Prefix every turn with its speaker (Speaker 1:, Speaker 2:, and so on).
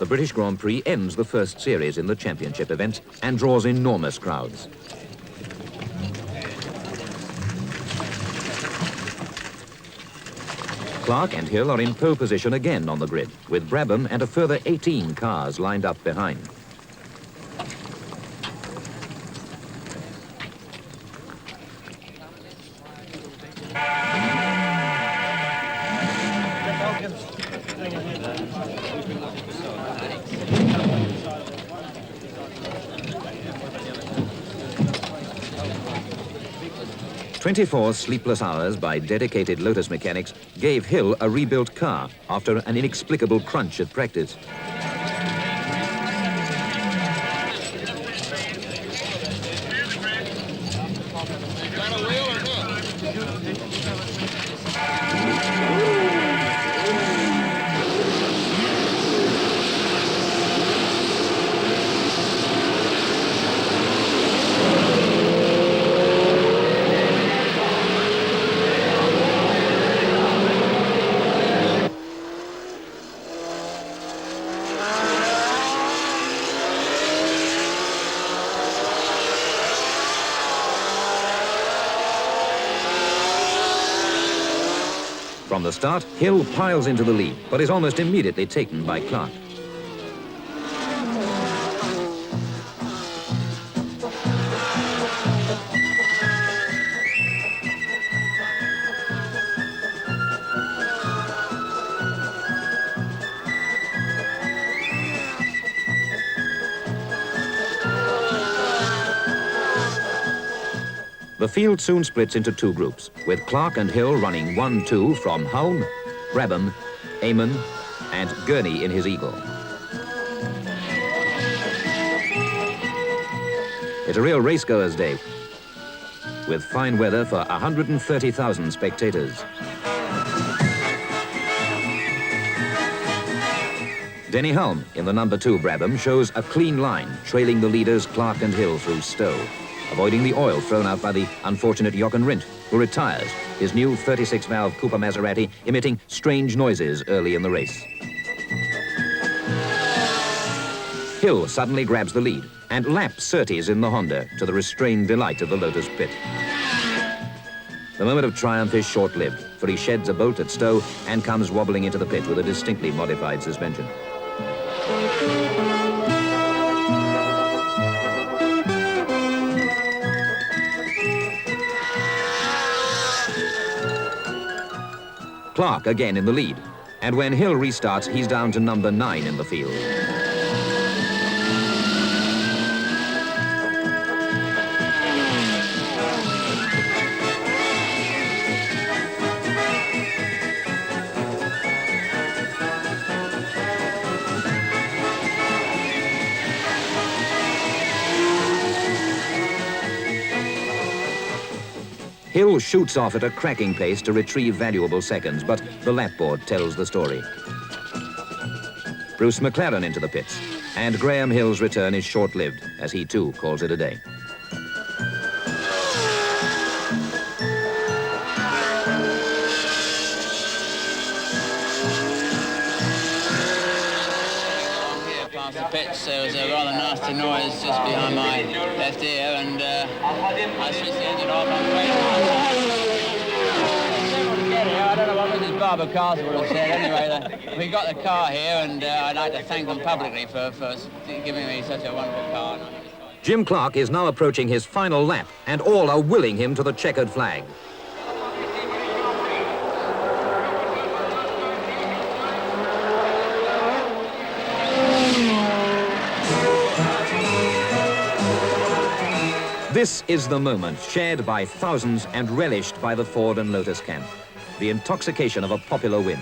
Speaker 1: The British Grand Prix ends the first series in the championship event and draws enormous crowds. Clark and Hill are in pole position again on the grid, with Brabham and a further 18 cars lined up behind. "24 sleepless hours by dedicated Lotus mechanics gave Hill a rebuilt car after an inexplicable crunch at practice. From the start, Hill piles into the lead, but is almost immediately taken by Clark. The field soon splits into two groups, with Clark and Hill running 1-2 from Hulme, Brabham, Eamon, and Gurney in his Eagle. It's a real racegoers' day, with fine weather for 130,000 spectators. Denny Hulme in the number 2 Brabham shows a clean line, trailing the leaders Clark and Hill through Stowe, avoiding the oil thrown out by the unfortunate Jochen Rindt, who retires, his new 36-valve Cooper Maserati emitting strange noises early in the race. Hill suddenly grabs the lead and laps Surtees in the Honda, to the restrained delight of the Lotus pit. The moment of triumph is short-lived, for he sheds a bolt at Stowe and comes wobbling into the pit with a distinctly modified suspension. Clark again in the lead, and when Hill restarts, he's down to number 9 in the field. Hill shoots off at a cracking pace to retrieve valuable seconds, but the lap board tells the story. Bruce McLaren into the pits, and Graham Hill's return is short-lived, as he too calls it a day.
Speaker 2: The pits, there was a rather nasty noise just behind my left ear, and I switched the engine off. I don't know what Mrs. Barbara Castle would have said. Anyway, we got the car here, and I'd like to thank them publicly for giving me such a wonderful car.
Speaker 1: Jim Clark is now approaching his final lap, and all are willing him to the checkered flag. This is the moment shared by thousands and relished by the Ford and Lotus camp. The intoxication of a popular win.